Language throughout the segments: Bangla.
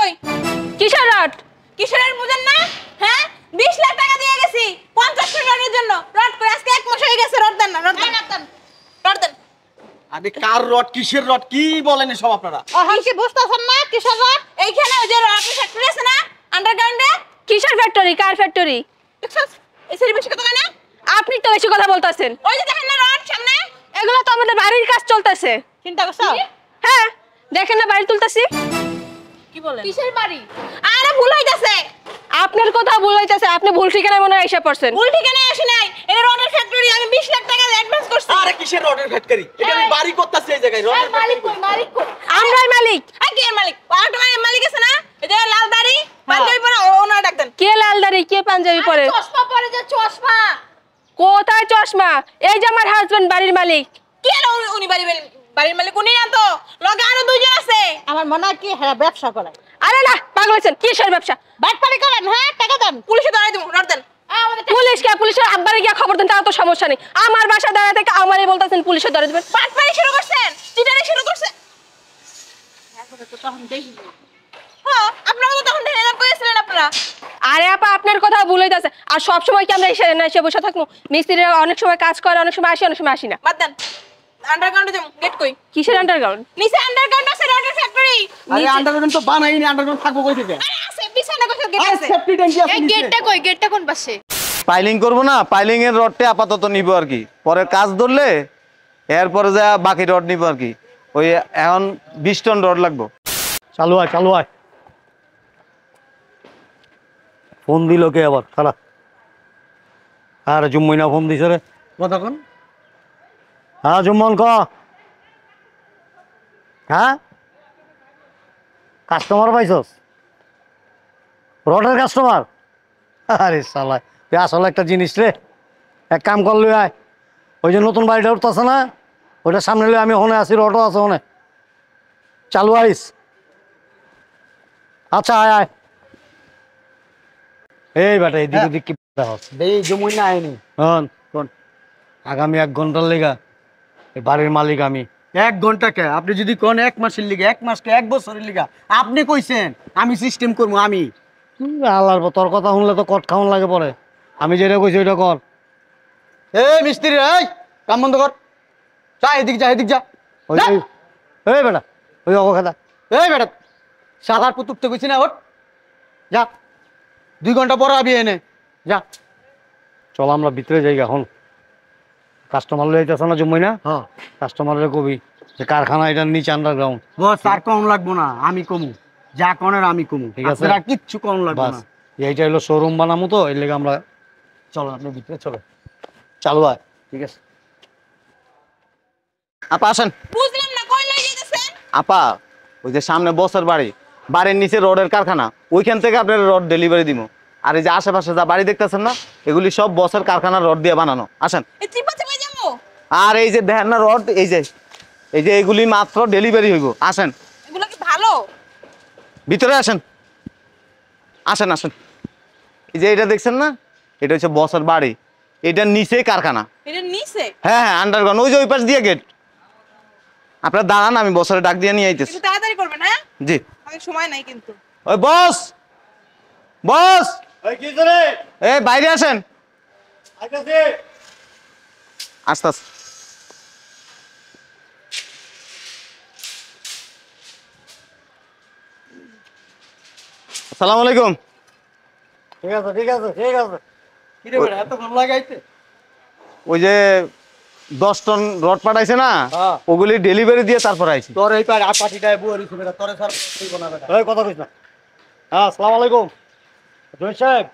কই? কিসের রড? কিসের রড বুঝেন না? হ্যাঁ 20 লাখ টাকা দিয়ে গেছি 50 ফিট রডের জন্য। রড কই? আজকে 1 মাস হয়ে গেছে। রড দেন না, রড দেন। রড দেন। আরে কার রড কিসের রড কি বলেন সব আপনারা? কি বুঝতাছেন না কিসের রড? এইখানে ওই যে রড ফ্যাক্টরি আছে না আন্ডারগ্রাউন্ডে? কিসের ফ্যাক্টরি? কার ফ্যাক্টরি? দেখছস? এই সেরি বেশি কথা কয় না? আপনি তো বেশি কথা বলতাছেন। ওই যে দেখেন না রড সামনে? এগুলো তো আমাদের বাড়ির কাজ চলতেছে। চিন্তা করছো? হ্যাঁ, দেখেন না বাড়ি তুলতাছি। কি বলেন? কিসের বাড়ি? আরে ভুল হইতাছে। আপনার কথা ভুল হইতাছে। আপনি ভুল ঠিকানায় মনে হয় এসে পড়ছেন। ভুল ঠিকানায় আসি নাই। এটা রডের ফ্যাক্টরি। আমি 20 লাখ টাকা অ্যাডভান্স করছি। আরে কিসের রডের ফ্যাক্টরি? এটা আমি বাড়ি করতেছি এই জায়গায় রডের মালিক ফ্যাক্টরি। কই? মালিক কই? আমরাই মালিক। আর কে মালিক? আরেকটা মালিক আছে না? এই যে লাল দাড়ি, পাঞ্জাবি পরা ওনার ডাক দেন। কে লাল দাড়ি, কে পাঞ্জাবি পরে? চশমা পরে যে চশমা। কোথায় চশমা? এই যে আমার হাজবেন্ড বাড়ির মালিক। কে আর উনি বাড়ির মালিক উনি না তো। লগে আরো দুইজন আছে। আমার মনে হয় কি হ্যাঁ ব্যবসা করে। আরে না, পাগল হয়েছেন। কিসের ব্যবসা? বাটপারি করেন হ্যাঁ? টাকা দেন। পুলিশে ধরাই দেব, রড দেন। পুলিশের আব্বারে গিয়ে খবর দেন, তাও তো সমস্যা নেই। আমার বাসা দাঁড়ায় থেকে আমারই বলতেছেন পুলিশে ধরে দেবেন। বাটপারি শুরু করছেন, চিটারি শুরু করছেন। এখন তো তখন দেখি। হ্যাঁ, আপনারা তো তখন ঢেলে কইছিলেন আপনারা। আরে আপা, আপনার কথা ভুল হইতাছে। আর সব সময় কি আমরা এসে বসে থাকবো? মিস্ত্রিরা অনেক সময় কাজ করে, অনেক সময় আসি, অনেক সময় আসি না। বাদ দেন। আন্ডারগ্রাউন্ডে যাম, গেট কই? কিসের আন্ডারগ্রাউন্ড? নিচে আন্ডারগ্রাউন্ড আছে রডের ফ্যাক্টরি। আরে আন্ডারগ্রাউন্ড তো বানাইনি, আন্ডারগ্রাউন্ড থাকবো কই থেকে? আরে আছে বিছানা কইছে গেট আরে আছে। সেফটি ট্যাঙ্কি আছে নিচে। গেটটা কই? গেটটা কোন পাশে? পাইলিং করবো না, পাইলিং এর রডটা আপাতত নিব আর কি। পরে কাজ ধরলে এরপরে যা বাকি রড নিব আর কি। ওই এখন 20 টন রড লাগবে। চালু আয় ফোন দিল কে আবার? খালা আরে জুম্মইনা ফোন দিছে রে। কতক্ষণ? হ্যাঁ জুম্মন ক। হ্যাঁ কাস্টমার পাইছস? রডের কাস্টমার? আরে শালা তুই আসলে একটা জিনিস রে। এক কাম কর লই আয়, ওই যে নতুন বাড়িটা উঠতেছে না, ওইটার সামনে লই আমি ওখানে আছি, রডও আছে ওখানে। চালু আইস। আচ্ছা আয় এই বেটা এদিক ওদিক কি এই জমুই না আইনি। কোন আগামী 1 ঘন্টার লেগা এই বাড়ির মালিক আমি। 1 ঘন্টা কে? আপনি যদি কোন 1 মাসের লিগা, 1 মাস কে 1 বছরের লিগা আপনি কইছেন আমি সিস্টেম করবো আমি। আল্লাহর তোর কথা শুনলে তো কট খাওয়ান লাগে পরে। আমি যেটা কইছি ওইটা কর। এই মিস্ত্রি এই কাম বন্ধ কর। যা এদিক যা। ওই এই বেটা ওই অবখাদা এই বেটা শালার পুতুকতে কইছি না ওঠ। যা 2 ঘন্টা পরে আবি এনে যা। চল আমরা ভিতরে যাই এখন। কাস্টমার লই আইতাছ না জম্মই না? হ্যাঁ কাস্টমারের কবি যে কারখানা এটার নিচে আন্ডারগ্রাউন্ড। বস আর কম লাগবো না, আমি কমু। যা কনের আমি কমু, ঠিক আছে? আপনারা কিচ্ছু কম লাগবে বাস না। এইটা হলো শোরুম বানামু, তো এর লেগে আমরা। চলো আপনি ভিতরে চলো। চালু আয়। ঠিক আছে। আপা আসেন। বুঝলাম না কই লই যাইতেছেন? আপা ওই যে সামনে বসের বাড়ির নিচে রডের কারখানা, ওইখান থেকে আপনার রড ডেলিভারি দিব। আর এই যে আশেপাশে যা বাড়ি দেখতেছেন না, এগুলি সব বসের কারখানার রড দিয়ে বানানো। আসেন। এই চিপা যাবো। আর এই যে দেখেন না রড, এই যে এগুলি মাত্র ডেলিভারি হইব। আসেন এগুলো কি ভালো? ভিতরে আসেন। এই যে এটা দেখছেন না, এটা হচ্ছে বসের বাড়ি, এটার নিচেই কারখানা। এটা নিচে? হ্যাঁ আন্ডারগ্রাউন্ড, ওই যে ওই পাশ দিয়ে গেট। আপনার দাঁড়ান, আমি বসের ডাক দিয়ে নিয়ে আইতেছি। একটু তাড়াতাড়ি করবেন হ্যাঁ? জি। আমার সময় নাই কিন্তু। ওই বস এই বাইরে আসেন। আস্তে আস্তে। আসসালামু আলাইকুম। ঠিক আছে কি রে বেটা এত ভালো লাগাইতে? ওই যে 10 টন রড পাঠাইছে না, হ্যাঁ। ওগুলি ডেলিভারি দিয়ে তারপর আইছি। তোর এই পার পাটিটায় বুয়ারি ছিল বেটা, তোরে স্যার কইব না বেটা। এই কথা কইস না। হ্যাঁ আসসালামু আলাইকুম জয় সাহেব।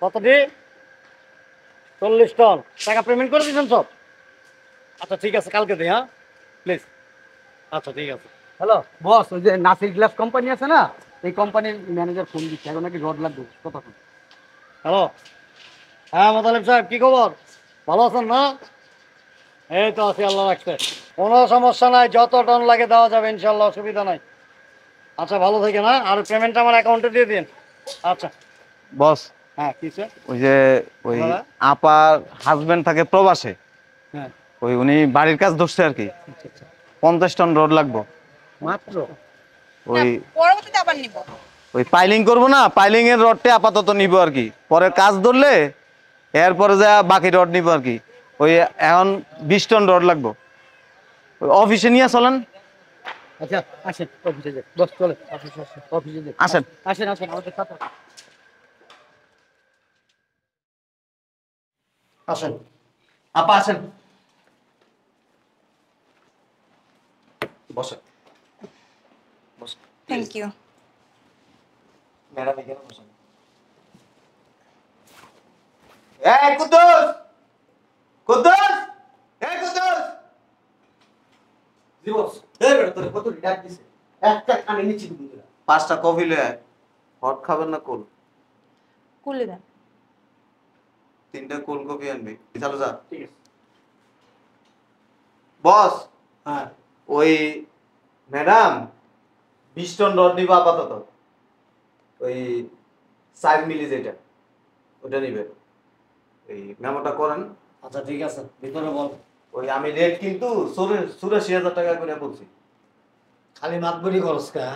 কত দি? 40 টন টাকা পেমেন্ট করে দিয়েছেন সব? আচ্ছা ঠিক আছে, কালকে দিই। হ্যাঁ প্লিজ। আচ্ছা ঠিক আছে। হ্যালো বস, ওই যে নাসির গ্লাস কোম্পানি আছে না, এই কোম্পানির ম্যানেজার ফোন দিচ্ছে, এখন নাকি রড লাগবে। কতক্ষণ? হ্যালো হ্যাঁ মোতালেব সাহেব, কি খবর? ভালো আছেন না? এই তো আছি, আল্লাহ রাখছে। কোনো সমস্যা নাই, যত টন লাগে দেওয়া যাবে ইনশাল্লাহ, অসুবিধা নাই। আচ্ছা ভালো থেকে না, আর পেমেন্টটা আমার অ্যাকাউন্টে দিয়ে দিন। আচ্ছা বস হ্যাঁ কি স্যার? ওই যে ওই দাদা? আপার হাজবেন্ড থাকে প্রবাসে, হ্যাঁ উনি বাড়ির কাজ ধরছে আর কি। 50 টন রড লাগবে। মাত্র ওই পরবর্তীতে আবার নিব। ওই পাইলিং করবো না, পাইলিং এর রডটা আপাতত নিব আর কি, পরে কাজ ধরলে এরপরে যা বাকি রড নিব আর কি। ওই এখন 20 টন রড লাগবো। ওই অফিসে নিয়ে চলেন। আচ্ছা আসেন অফিসে যাই, বস চলে অফিসে আসেন, অফিসে যাই, আসেন। আসেন আসেন আমাদের সাথে আসেন। আপা আসেন, বসেন বসেন। Thank you. ম্যাডাম এখানে বসেন। এই কুদ্দুস, কুদ্দুস, এই কুদ্দুস। জি বস। এই বেটা তোর কত ডাক দিছে, একটা কানে নিচে দিবি তোরা। 5টা কফি লয়ে আয়। হট খাবেন না কোল? কুলে দেন। 3টা কোল কফি আনবি। চলো যা। ঠিক আছে। বস, হ্যাঁ ওই ম্যাডাম 20 টন রড নিব আপাতত। ওই 4 মিলি যেটা, ওটা নিবে। এই মেমোটা করেন। আচ্ছা ঠিক আছে, ভিতরে বল। ওই আমি রেট কিন্তু 84,000 টাকা করে বলছি। খালি মাতবরি খরচ কা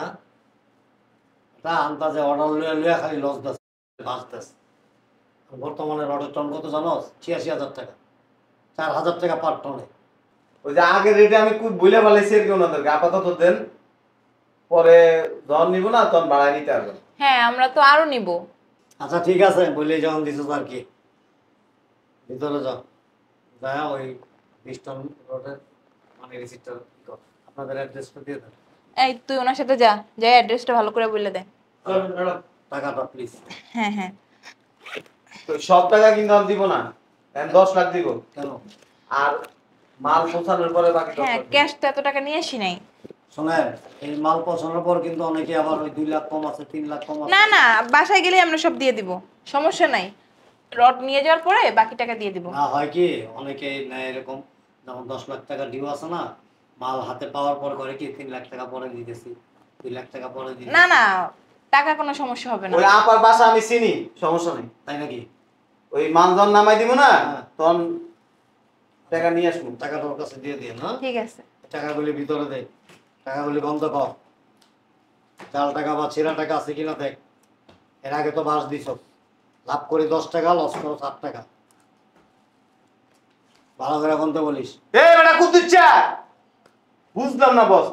তা আন্দাজে অর্ডার লইয়া লইয়া খালি লস দাস বাস দাস। বর্তমানে রডের টন কত জানোস? 86,000 টাকা, 4,000 টাকা পার টনে। ওই যে আগের রেটে আমি খুব বইলে ফেলাইছি আর কি ওনাদেরকে, আপাতত দেন, পরে যখন নিব না তখন বাড়ায় নিতে পারবেন। হ্যাঁ আমরা তো আরো নিব। আচ্ছা ঠিক আছে, বলে যখন দিছিস আর কি, ভিতরে যাও, যা ওই 20 টন রডের মানে রিসিপ্টটা কর, আপনাদের অ্যাড্রেসটা দিয়ে দেন। এই তুই ওনার সাথে যা, যাই অ্যাড্রেসটা ভালো করে বলে দে। টাকাটা প্লিজ। হ্যাঁ হ্যাঁ। তো সব টাকা কিন্তু আমি দিব না, 10 লাখ দিব। কেন? আর মাল পৌঁছানোর পরে বাকি 10 হ্যাঁ লাখ দিব। ক্যাশ তো এত টাকা নিয়ে আসি নাই। শোনেন, এই মাল পৌঁছানোর পর কিন্তু অনেকে আবার ওই 2 লাখ কম আছে, 3 লাখ কম আছে। না না, বাসায় গেলে আমরা সব দিয়ে দিব, সমস্যা নাই। রড নিয়ে যাওয়ার পরে বাকি টাকা দিয়ে দিব। না হয় কি অনেকে নেয় এরকম, যেমন 10 লাখ টাকা ডিউ আছে না, মাল হাতে পাওয়ার পর করে কি 3 লাখ টাকা পরে দিতেছি, 2 লাখ টাকা পরে দিতেছি। না না, টাকা কোনো সমস্যা হবে না। ওই আপার বাসা আমি চিনি, সমস্যা নেই। তাই নাকি? ওই মাল যখন নামাই দিব না হ্যাঁ। তখন টাকা নিয়ে আসবো। টাকাটা ওর কাছে দিয়ে দিয়ে না, ঠিক আছে। টাকাগুলি ভিতরে দে, টাকাগুলি বন্ধ কর, চাল টাকা বা ছেঁড়া টাকা আছে কিনা দেখ। এর আগে তো বাস দিছ, লাভ করে 10 টাকা, লস করো 7 টাকা। ভালো করে বন্ধ বলিস। এই বেটা কুতুচ্চা, বুঝলাম না বস,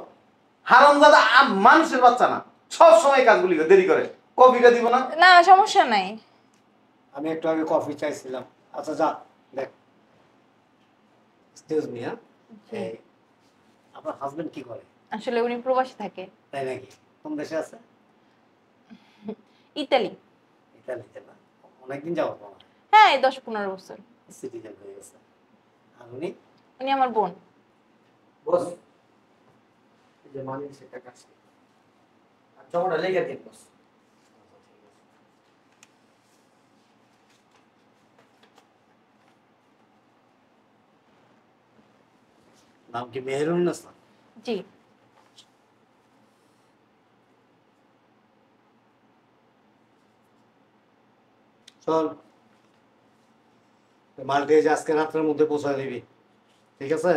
হারামজাদা মানুষের বাচ্চা না, সব সময় কাজগুলি করে, দেরি করে। কফিটা দিব না? না সমস্যা নাই। আমি একটু আগে কফি চাইছিলাম। আচ্ছা যা দেখ। এক্সকিউজ মি, হ্যাঁ, এই আপনার হাজবেন্ড কি করে? আসলে উনি প্রবাসী থাকে। তাই নাকি? কোন দেশে আছে? ইতালি। ইতালিতে না? অনেকদিন যাবো মনে হয়। হ্যাঁ এই 10-15 বছর। সিটিজেন হয়ে গেছে। আর উনি? উনি আমার বোন। বস এই যে মানি সে টাকা আছে, আর জমাটা লেগে দিন বস। নাম কি মেহেরুন নেসা? জি। চল, মালটি এই যে আজকে রাত্রের মধ্যে পৌঁছায় দিবি, ঠিক আছে?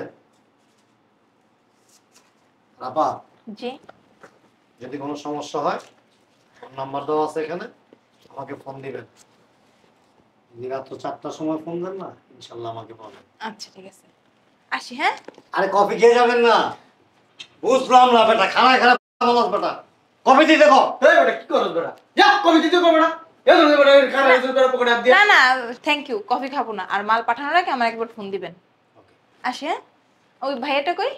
আপা, জি। যদি কোনো সমস্যা হয় ফোন নাম্বার দেওয়া আছে এখানে, আমাকে ফোন দিবেন। যদি রাত্র 4টার সময় ফোন দেন না, ইনশাল্লাহ আমাকে বলেন। আচ্ছা ঠিক আছে, আসি। হ্যাঁ আরে কফি খেয়ে যাবেন না? বুঝলাম না বেটা, খানায় খারাপ বলাস বেটা, কফি দিতে কো। এই বেটা কি করছ বেটা, যা কবি দিতে কো বেটা। এই ধরে বেটা এর খারাপ এসে করে পকেটে হাত দিয়ে। না না থ্যাংক ইউ, কফি খাবো না। আর মাল পাঠানোর আগে আমার একবার ফোন দিবেন। আসি। হ্যাঁ ওই ভাইয়াটা কই?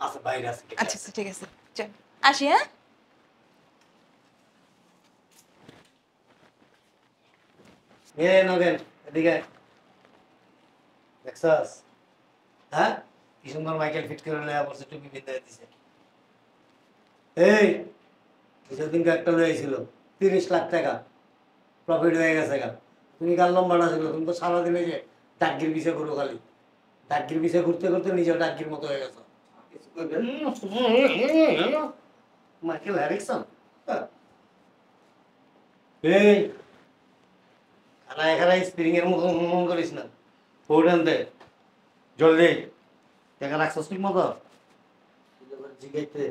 আচ্ছা বাইরে আছে। আচ্ছা আচ্ছা ঠিক আছে, চল আসি। হ্যাঁ এ নগেন এদিকে দেখছাস? হ্যাঁ, কি সুন্দর মাইকেল ফিট করে লয়া বসে, টুপি বিদায় দিছে। এই সেদিনকে একটা লয়েছিল 30 লাখ টাকা প্রফিট হয়ে গেছে গা। তুমি কাল লম্বাটা ছিল, তুমি তো সারাদিনে যে ডাকগির পিছে ঘুরো, খালি ডাকগির পিছে ঘুরতে ঘুরতে নিজেও ডাকগির মতো হয়ে গেছো। মাইকেল হ্যারিকসন। এই খানায় খানায় স্প্রিং এর মতো মন করিস না, ফোর্ড আনতে জলদি। টাকা রাখছস ঠিক মতো? জিগাইতে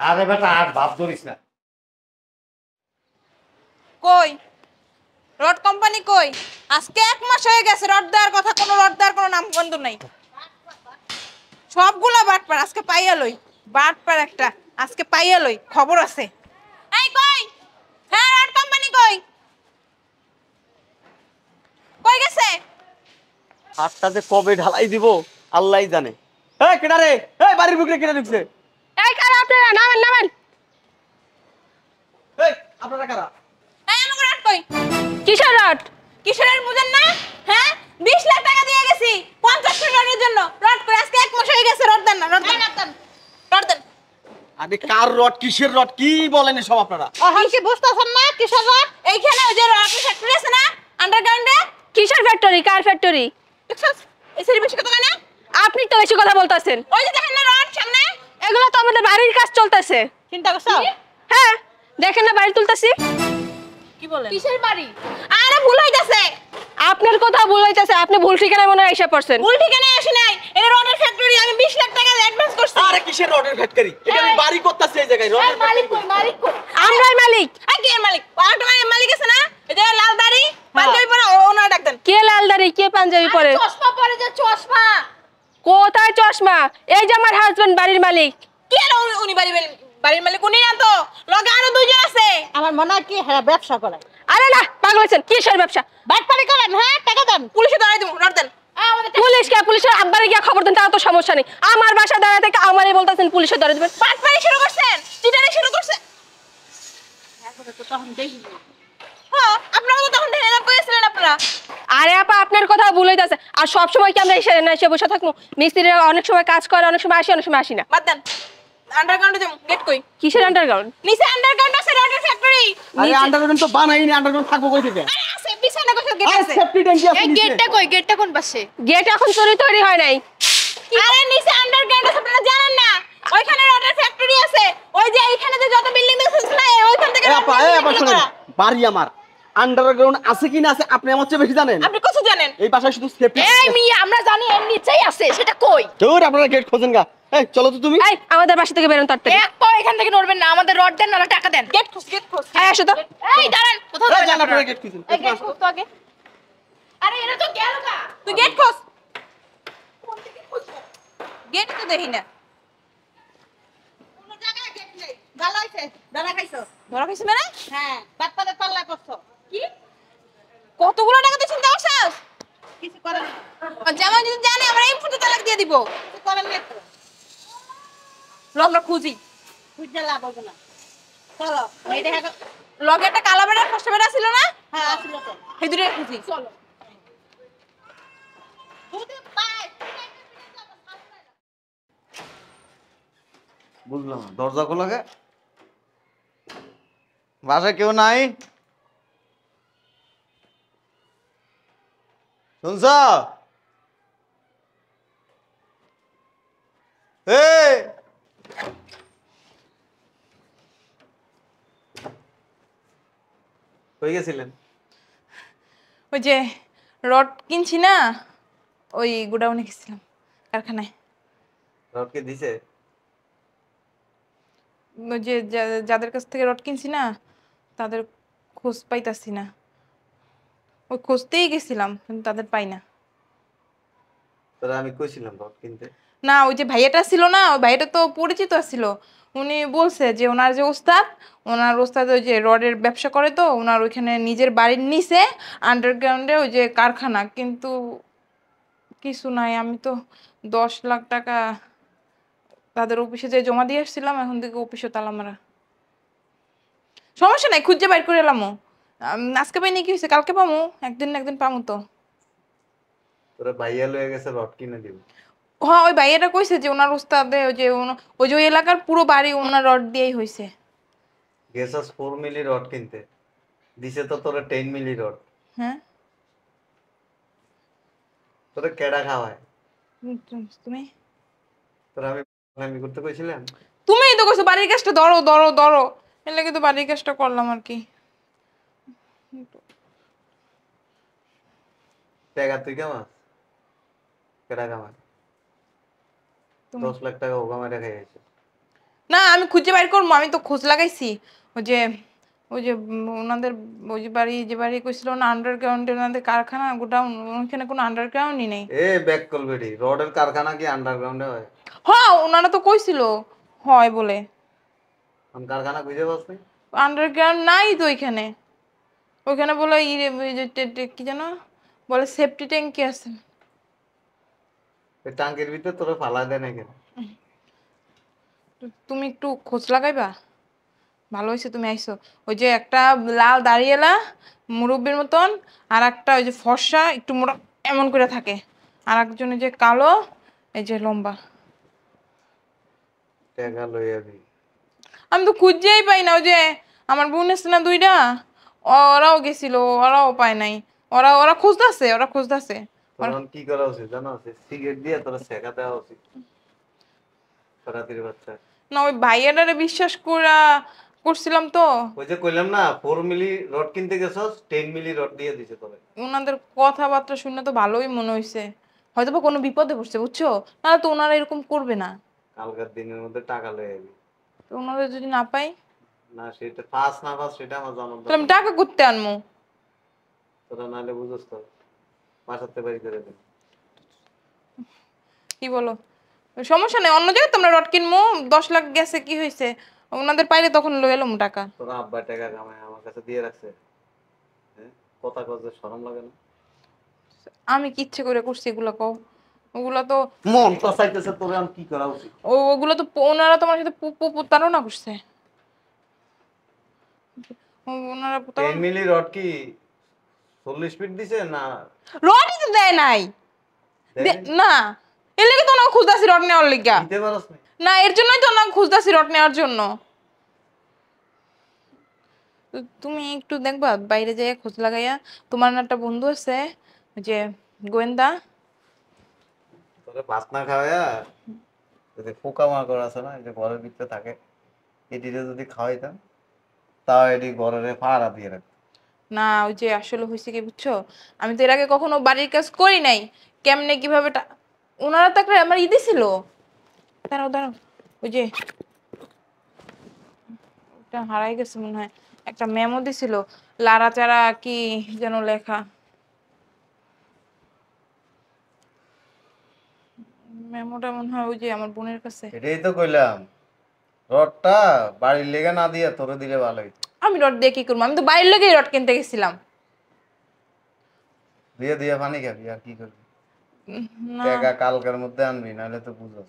আরে বেটা আর ভাব ধরিস না। কই রড কোম্পানি কই? আজকে 1 মাস হয়ে গেছে রড দেওয়ার কথা, কোনো রড দেওয়ার কোনো নাম গন্ধ নাই। সবগুলা বাটপার, আজকে পাইয়া লই। বাটপার একটা, আজকে পাইয়া লই, খবর আছে। এই কই? হ্যাঁ রড কোম্পানি কই? কই গেছে? হাতটা যে কবে ঢালাই দিব আল্লাহই জানে। এই কেডা রে? এই বাড়ির ভিতরে কেডা ঢুকছে? এই কারা আপনারা? নামেন নামেন। এই আপনারা কারা? এই আমাকে রড কই? কিসের রড? কিসের রড বুঝেন না? হ্যাঁ 20 লাখ টাকা দিয়ে গেছি 50 ফিট রডের জন্য। রড কই? আজকে 1 মাস হয়ে গেছে রড দেন না, রড দেন। রড দেন। আরে কার রড কিসের রড কি বলেন সব আপনারা? কি বুঝতাছেন না কিসের রড? এইখানে ওই যে রড ফ্যাক্টরি আছে না আন্ডারগ্রাউন্ডে, কিসের ফ্যাক্টরি? কার ফ্যাক্টরি? দেখছস? এই সেরি বেশি কথা কয় না? আপনি তো বেশি কথা বলতেছেন। ওই যে দেখেন না রড সামনে, এগুলো তো আমাদের বাড়ির কাজ চলতেছে। চিন্তা করছো? হ্যাঁ, দেখেন না বাড়ি তুলতেছি। কি বলেন? কিসের বাড়ি? আরে ভুল হইতাছে। আপনার কথা ভুল হইতেছে। আপনি ভুল ঠিকানায় মনে হয় এসে পড়ছেন। ভুল ঠিকানায় আসি নাই, এটা রডের ফ্যাক্টরি। আমি 20 লাখ টাকা অ্যাডভান্স করছি। আরে কিসের রডের ফ্যাক্টরি? এটা আমি বাড়ি করতেছি এই জায়গায় রডের মালিক ফ্যাক্টরি। কই? মালিক কই? আমরাই মালিক। আর কে মালিক? আরেকটা মালিক আছে না, এই যে লাল দাড়ি পাঞ্জাবি পরা, ওনার ডাক দেন। কে লাল দাড়ি, কে পাঞ্জাবি পরে? চশমা পরে যে চশমা। কোথায় চশমা? এই যে আমার হাজবেন্ড বাড়ির মালিক। কে রে উনি? বাড়ির মালিক উনি না তো, লগে আরো দুইজন আছে। আমার মনে হয় কি হ্যাঁ ব্যবসা করে আরে না, পাগল হয়েছেন। কিসের ব্যবসা? বাটপারি করেন? হ্যাঁ টাকা দেন, পুলিশে ধরাই দেবো, রড দেন। পুলিশ কে? পুলিশের আব্বারে গিয়ে খবর দেন, তাও তো সমস্যা নেই। আমার বাসা দাঁড়া থেকে আমারই বলতেছেন পুলিশে ধরে দেবেন। বাটপারি শুরু করছেন, চিটারি শুরু করছেন। হ্যাঁ আপনারা তো তখন ঢেলে করেছিলেন আপনারা। আরে আপা, আপনার কথা ভুল হইতাছে। আর সব সময় কি আমরা এসে বসে থাকবো? মিস্ত্রিরা অনেক সময় কাজ করে, অনেক সময় আসি, অনেক সময় আসি না। বাদ দেন। আন্ডারগ্রাউন্ডে যাবো, গেট কই? কিসের আন্ডারগ্রাউন্ড? নিচে আন্ডারগ্রাউন্ড আছে, রডের ফ্যাক্টরি। আরে আন্ডারগ্রাউন্ড তো বানাইনি, আন্ডারগ্রাউন্ড থাকবো কই থেকে? আরে আছে, বিছানা গোছানো গেট আরে আছে। সেফটি ট্যাঙ্কি আছে নিচে। কই? গেটটা কোন পাশে? গেট এখন তৈরি হয় নাই। আরে নিচে আন্ডারগ্রাউন্ড আছে, আপনারা জানেন না? ওইখানে রডের ফ্যাক্টরি আছে। ওই যে এইখানে যে যত বিল্ডিং দেখছেন না, ওইখান থেকে এই রড আপা বিল্ডিং শুনেন, করা। বাড়ি আমার আন্ডারগ্রাউন্ড আছে কি না আছে আপনি আমার চেয়ে বেশি জানেন। আপনি কত জানেন? এই বাসায় শুধু সেফটি। আমরা জানি এর নিচেই আছে, সেটা কই? দূর আপনারা গেট খোঁজেন গা। এই চলো তো তুমি। এই আমাদের বাসা থেকে বেরোন তাড়াতাড়ি। এক পাও এখান থেকে নড়বেন না, আমাদের রড দেন না টাকা দেন। গেট খোঁজ, গেট খোঁজ। এই আসো তো। এই দাঁড়ান, কোথাও এই যাবেন জান আপনারা আপনারা? গেট খুঁজেন। এই গেট খোঁজ তো আগে। আরে এরা তো গেল গা। তুই গেট খোঁজ। কোন দিকে খুঁজবো? গেট তো দেখি না। কোন জায়গায় গেট নেই। ভালো হইছে। ধরা খাইছো। ধরা খাইছো মানে? হ্যাঁ, বাটপাতে পাল্লা করছো। কি? কতগুলো টাকা দিয়ে চিন্তা করছস? কিছু করেন না। যেমন যদি জানে আমরা এই ফুটে তালাক দিয়ে দিব। কিছু করেন না তো। আমরা খুঁজি। খুঁজে লাভ হবে না চলো এই দেখা লগে একটা কালা বেড়া কষ্ট বেড়া ছিল না? হ্যাঁ আসলো তো সেই দুটোই খুঁজি। চলো। বুঝলাম না, দরজা খোলা কে? বাসায় কেউ নাই? শুনছ? এই কই গেছিলেন? ওই যে রড কিনছি না, ওই গোডাউনে গেছিলাম, কারখানায়। রডকে দিছে? ওই যে যাদের কাছ থেকে রড কিনছি না, তাদের খোঁজ পাইতাছি না। ওই খুঁজতেই গেছিলাম, কিন্তু তাদের পাই না। তোরা আমি কইছিলাম রড কিনতে। না ওই যে ভাইয়াটা ছিল না, ওই ভাইয়াটা তো পরিচিত ছিল। উনি বলছে যে ওনার যে ওনার ওস্তাদ ওই যে রডের ব্যবসা করে, তো ওনার ওইখানে নিজের বাড়ির নিচে আন্ডারগ্রাউন্ডে ওই যে কারখানা, কিন্তু কিছু নাই। আমি তো 10 লাখ টাকা তাদের অফিসে যে জমা দিয়ে আসছিলাম, এখন থেকে অফিসে তালা মারা। সমস্যা নাই, খুঁজে বাইর করে এলামো। আজকে পাইনি কি হয়েছে, কালকে পামু, একদিন না একদিন পামু তো। তোরা ভাইয়া লয়ে গেছে রড কিনে দিব। হ্যাঁ ওই ভাইয়াটা কইছে যে ওনার উস্তাদে ওই যে ওই এলাকার পুরো বাড়ি ওনার রড দিয়েই হয়েছে। গেছাস 4 মিলি রড কিনতে, দিছে তো তোরা 10 মিলি রড। হ্যাঁ তোরা কেডা খাওয়ায়? তুমি তোরা আমি করতে কইছিলাম? তুমিই তো কইছো বাড়ির কাজটা ধরো ধরো ধরো, এর লাগে তো বাড়ির কাজটা করলাম আর কি। টাকা তুই কামাস? কেডা কামায়? তুমি 10 লাখ টাকা ও কামাই রেখে গেছে। না আমি খুঁজে বাইর করবো, আমি তো খোঁজ লাগাইছি। ওই যে ওনাদের ওই যে বাড়ি, যে বাড়ি কইছিল না আন্ডারগ্রাউন্ডে ওনাদের কারখানা গোডাউন, ওখানে কোনো আন্ডারগ্রাউন্ডই নেই। এ ব্যাক কল বেডি, রডের কারখানা কি আন্ডারগ্রাউন্ডে হয়? হ্যাঁ ওনারা তো কইছিল হয় বলে। আমি কারখানা খুঁজে পাচ্ছি। আন্ডারগ্রাউন্ড নাই তো ওইখানে। ওইখানে বলে ওই যে কি যেন বলে সেফটি ট্যাঙ্কি আছে। ওই টাঙ্কির ভিতরে তোরা ফালা দেয় না কেন? তুমি একটু খোঁজ লাগাইবা? ভালো হয়েছে তুমি আইছো। ওই যে একটা লাল দাড়িয়েলা মুরব্বীর মতন, আর একটা ওই যে ফর্সা একটু মোটা এমন করে থাকে, আর একজন ওই যে কালো এই যে লম্বা। টাকা লই যাবি। আমি তো খুঁজেই পাই না। ওই যে আমার বোন এসছে না দুইটা, ওরাও গেছিল, ওরাও পায় নাই। ওরা ওরা খুঁজতেছে, ওরা খুঁজতেছে। তখন কি করা উচিত জানো? সিগারেট দিয়ে তোরা শেখা দেওয়া উচিত। রাতের বাচ্চা না ওই ভাইয়াটারে বিশ্বাস করছিলাম তো। ওই যে কইলাম না 4 মিলি রড কিনতে গেছস, 10 মিলি রড দিয়ে দিছে তোরে। ওনাদের কথাবার্তা শুনে তো ভালোই মনে হয়েছে, হয়তো বা কোনো বিপদে পড়ছে বুঝছো, নাহলে তো ওনারা এরকম করবে না। কালকের দিনের মধ্যে টাকা লয়ে যাবি। তো ওনাদের যদি না পাই, না সেটা পাস না পাস সেটা আমার জানার তাহলে আমি দরকার। টাকা করতে আনবো। তোরা নাহলে বুঝছ তো বাসাতে বাড়ি করে দেবে। কি বলো? সমস্যা নেই, অন্য জায়গায় তোমরা রড কিনবো, 10 লাখ গেছে কি হয়েছে, ওনাদের পাইলে তখন লয়ে এলাম টাকা। তোরা আব্বা টাকা কামায় আমার কাছে দিয়ে রাখছে, হ্যাঁ? কথা কয়ে শরম লাগে না? আমি কি ইচ্ছে করে করছি এগুলো কও? ওগুলো তো মন তো চাইতেছে তোরে আমি কি করা উচিত? ওগুলো তো ওনারা তোমার সাথে প্রতারণা করছে। ওনারা 10 মিলি রড কি 40 ফিট দিছে না? রডই তো দেয় নাই। না এর লেগে তো না খুঁজতাছি রড নেওয়ার লেগা। দিতে পারছ না? না এর জন্যই তো না খুঁজতাছি রড নেওয়ার জন্য। তুমি একটু দেখবা বাইরে যেয়ে খোঁজ লাগাইয়া। তোমার না একটা বন্ধু আছে ওই যে গোয়েন্দা, তোরে ভাত না খাওয়া যদি পোকা মাকড় আছে না, এই যে ঘরের ভিতরে থাকে, এটিতে যদি খাওয়াইতাম তাও এটি ঘরের পাহারা দিয়ে রাখতো। না ওই যে আসলে হয়েছে কি বুঝছো, আমি তো এর আগে কখনো বাড়ির কাজ করি নাই, কেমনে কিভাবে ওনারা তো একটা আমার ঈদে ছিল। দাঁড়াও দাঁড়াও, ওই যে ওটা হারাই গেছে মনে হয়, একটা মেমো দিছিল লাড়াচাড়া কি যেন লেখা, মেমোটা মনে হয় ওই যে আমার বোনের কাছে। এটাই তো কইলাম, রডটা বাড়ির লেগে না দিয়ে তোরে দিলে ভালো হইতো। আমি রড দিয়ে কি করবো? আমি তো বাইরের লেগেই রড কিনতে গেছিলাম। দিয়ে দিয়ে পানি খাবি আর কি করবি? না টাকা কালকের মধ্যে আনবি, নাহলে তো বুঝো।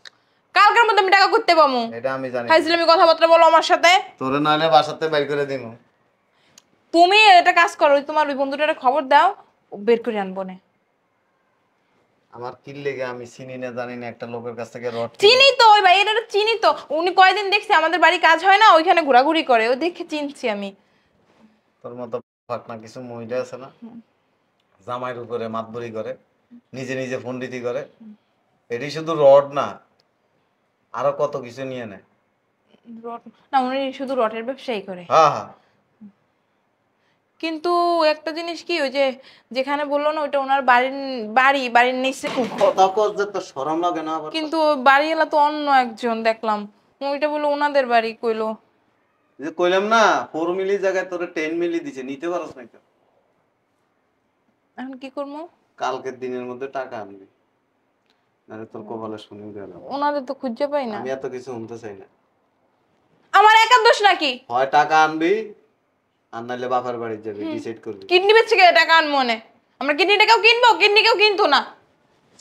কালকের মধ্যে আমি টাকা করতে পাবো? এটা আমি জানি। হাইজলামি কথাবার্তা বলো আমার সাথে। তোরে নাহলে বাসাতে বাইর করে দিমু। তুমি এটা কাজ করো, ওই তোমার ওই বন্ধুটারে খবর দাও, ও বের করে আনবো না। আমার কি লেগে আমি চিনি না জানি না একটা লোকের কাছ থেকে রড চিনি তো ওই ভাই, এটা চিনি তো। উনি কয়দিন দেখছি আমাদের বাড়ি কাজ হয় না, ওইখানে ঘোরাঘুরি করে, ও দেখে চিনছি আমি। তোর মতো ফাকনা কিছু মহিলা আছে না, জামাইয়ের উপরে মাতবরি করে, নিজে নিজে ফন্ডিতি করে। এটি শুধু রড না, আরো কত কিছু নিয়ে নেয়। রড না, উনি শুধু রডের ব্যবসায়ী করে। হ্যাঁ হ্যাঁ। কিন্তু একটা জিনিস কি, ওই যে যেখানে বললো না ওইটা ওনার বাড়ির নিচে, কথা কর যে তোর শরম লাগে না আবার? কিন্তু বাড়িওয়ালা তো অন্য একজন দেখলাম, ওইটা বললো ওনাদের বাড়ি কইলো। যে কইলাম না 4 মিলি জায়গায় তোরে 10 মিলি দিছে, নিতে পারছ না কেন? এখন কি করবো? কালকের দিনের মধ্যে টাকা আনবি, নাহলে তোর কপালে শুনি গেল। ওনাদের তো খুঁজে পাই না। আমি এত কিছু শুনতে চাই না। আমার একার দোষ নাকি? হয় টাকা আনবি আর নাহলে বাপের বাড়ি যাবি, ডিসাইড করবি। কিডনি বেচে গেলে টাকা আনবো না? আমরা কিডনিটা কেউ কিনবো? কিডনি কেউ কিনতো না।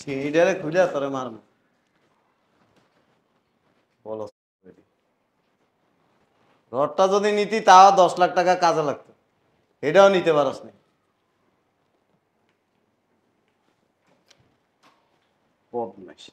সিঁড়িটারে খুলে তোরে মারবো। বলো, রডটা যদি নিতি তাও 10 লাখ টাকা কাজে লাগতো, এটাও নিতে পারস না। বদমাইশ।